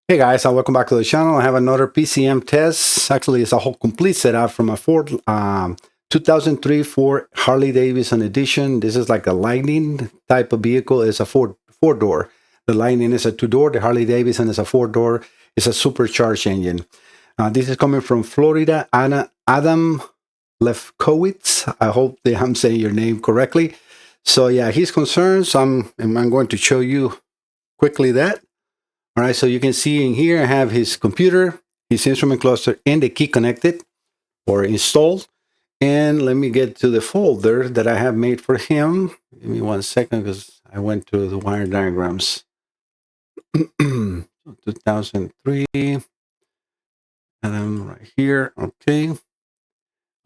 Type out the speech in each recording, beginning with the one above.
Hey guys, welcome back to the channel. I have another PCM test. Actually, it's a whole complete setup from a Ford 2003 Ford Harley Davidson edition. This is like a Lightning type of vehicle. It's a four-door. The Lightning is a two-door. The Harley Davidson is a four-door. It's a supercharged engine. This is coming from Florida. Adam Lefkowitz. I hope that I'm saying your name correctly. So yeah, his concerns. I'm going to show you quickly that. All right, so you can see in here I have his computer, his instrument cluster, and the key connected or installed. And let me get to the folder that I have made for him. Give me 1 second because I went to the wire diagrams. 2003, and I'm right here.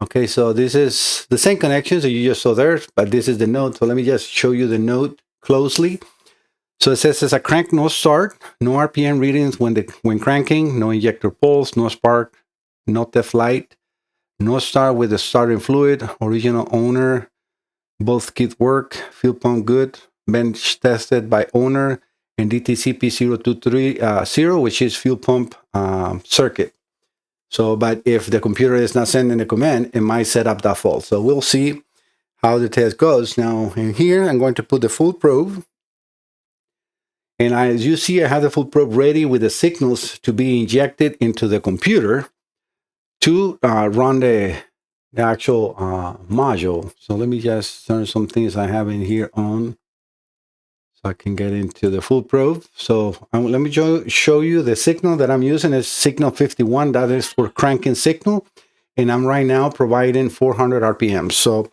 Okay, so this is the same connections that you just saw there, but this is the node. So let me just show you the node closely. So it says it's a crank, no start, no RPM readings when cranking, no injector pulse, no spark, no theft light, no start with the starting fluid, original owner, both kit work, fuel pump good, bench tested by owner, and DTC P0230, which is fuel pump circuit. So, but if the computer is not sending a command, it might set up that fault. So we'll see how the test goes. Now in here, I'm going to put the full probe. And as you see, I have the full probe ready with the signals to be injected into the computer to run the actual module. So let me just turn some things I have in here on so I can get into the full probe. So let me show you the signal that I'm using is signal 51. That is for cranking signal. And I'm right now providing 400 RPM. So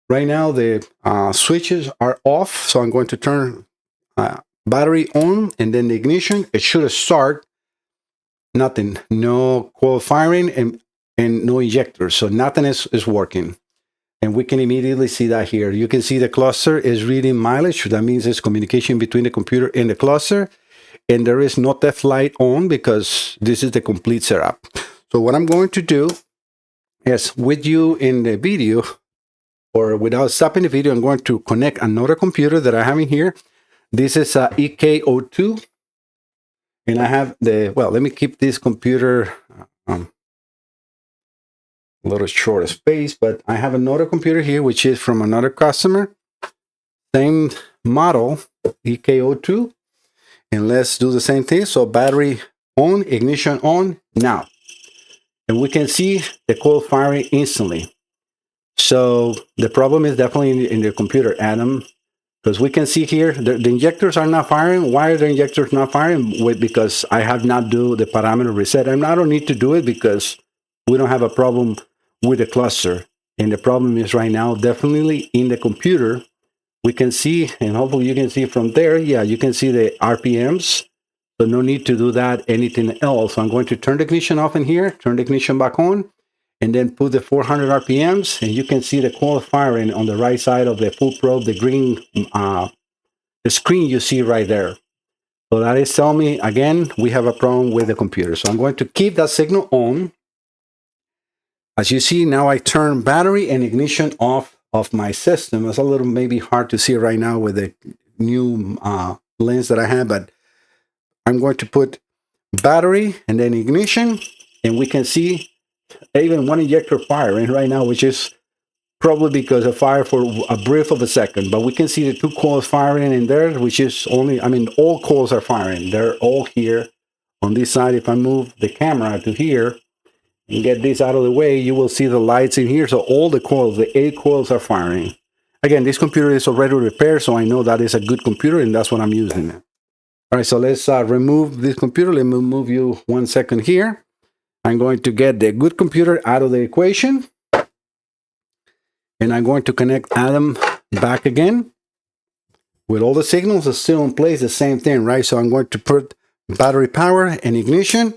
right now the switches are off. So I'm going to turn battery on and then the ignition. It should start. Nothing, no coil firing and no injectors. So nothing is working. And we can immediately see that here. You can see the cluster is reading mileage. That means there's communication between the computer and the cluster. And there is no theft light on because this is the complete setup. So what I'm going to do is with you in the video or without stopping the video, I'm going to connect another computer that I have in here. This is a EK02, and I have let me keep this computer a little short of space, but I have another computer here, which is from another customer, same model, EK02, and let's do the same thing. So battery on, ignition on, now. And we can see the coil firing instantly. So the problem is definitely in the computer, Adam. Because we can see here, the injectors are not firing. Why are the injectors not firing? Because I have not do the parameter reset. And I don't need to do it because we don't have a problem with the cluster. And the problem is right now, definitely in the computer, we can see, and hopefully you can see from there, yeah, you can see the RPMs. So no need to do that, anything else. So I'm going to turn the ignition off in here, turn the ignition back on, and then put the 400 RPMs, and you can see the coil firing on the right side of the full probe, the green, the screen you see right there. So that is telling me, again, we have a problem with the computer. So I'm going to keep that signal on. As you see, now I turn battery and ignition off of my system. It's a little maybe hard to see right now with the new lens that I have, but I'm going to put battery and then ignition, and we can see even one injector firing right now, which is probably because of fire for a brief of a second. But we can see the two coils firing in there, which is only, I mean, all coils are firing. They're all here on this side. If I move the camera to here and get this out of the way, you will see the lights in here. So all the coils, the 8 coils are firing. Again, this computer is already repaired, so I know that is a good computer, and that's what I'm using. All right, so let's remove this computer. Let me move you 1 second here. I'm going to get the good computer out of the equation. And I'm going to connect Adam back again. With all the signals are still in place, the same thing, right? So I'm going to put battery power and ignition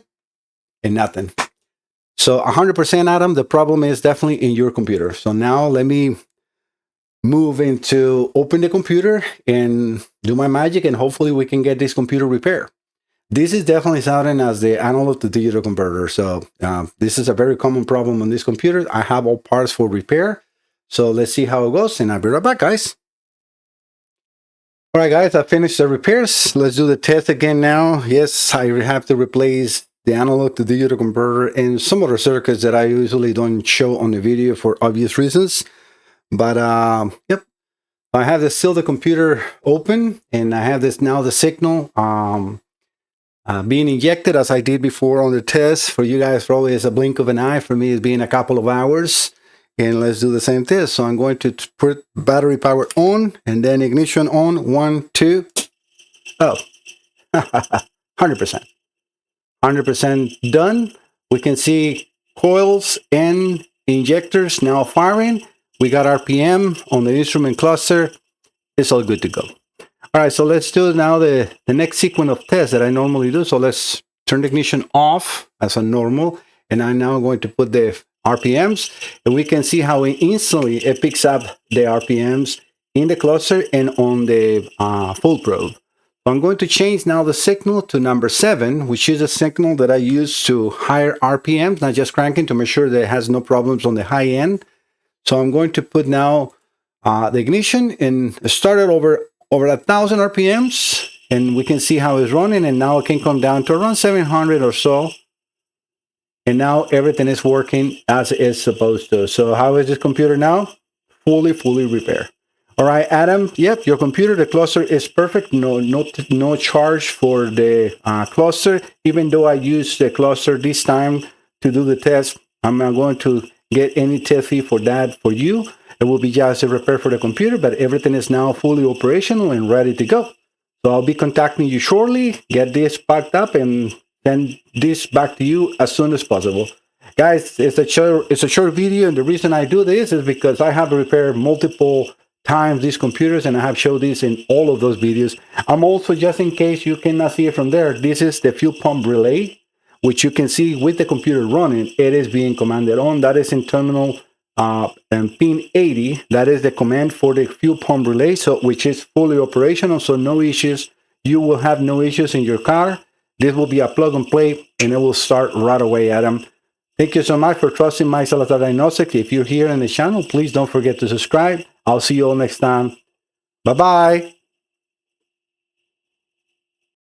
and nothing. So 100% Adam, the problem is definitely in your computer. So now let me move into open the computer and do my magic, and hopefully we can get this computer repaired. This is definitely sounding as the analog to digital converter. So this is a very common problem on this computer. I have all parts for repair. So let's see how it goes, and I'll be right back, guys. All right, guys, I finished the repairs. Let's do the test again now. Yes, I have to replace the analog to digital converter and some other circuits that I usually don't show on the video for obvious reasons. But yep, I have the computer open, and I have this now the signal being injected as I did before on the test. For you guys, probably it's a blink of an eye. For me, it's been a couple of hours. And let's do the same test. So I'm going to put battery power on and then ignition on. 1, 2. Oh, 100%. 100% done. We can see coils and injectors now firing. We got RPM on the instrument cluster. It's all good to go. All right, so let's do now the next sequence of tests that I normally do. So let's turn the ignition off as a normal. And I'm now going to put the RPMs, and we can see how instantly it picks up the RPMs in the cluster and on the full probe. So I'm going to change now the signal to number 7, which is a signal that I use to higher RPMs, not just cranking, to make sure that it has no problems on the high end. So I'm going to put now the ignition and start it over 1,000 RPMs, and we can see how it's running, and now it can come down to around 700 or so. And now everything is working as it's supposed to. So how is this computer now? Fully repaired. All right, Adam. Yep, your computer, the cluster is perfect. No charge for the cluster. Even though I used the cluster this time to do the test, I'm not going to get any test fee for that for you. It will be just a repair for the computer, but everything is now fully operational and ready to go. So I'll be contacting you shortly. Get this packed up and send this back to you as soon as possible. Guys, it's a short video, and the reason I do this is because I have repaired multiple times these computers, and I have showed this in all of those videos. I'm also, just in case you cannot see it from there, this is the fuel pump relay, which you can see with the computer running. It is being commanded on. That is in terminal and pin 80. That is the command for the fuel pump relay, so which is fully operational, so no issues. You will have no issues in your car. This will be a plug and play, and it will start right away, Adam. Thank you so much for trusting my Salazar Diagnostics. If you're here in the channel, please don't forget to subscribe. I'll see you all next time. Bye-bye.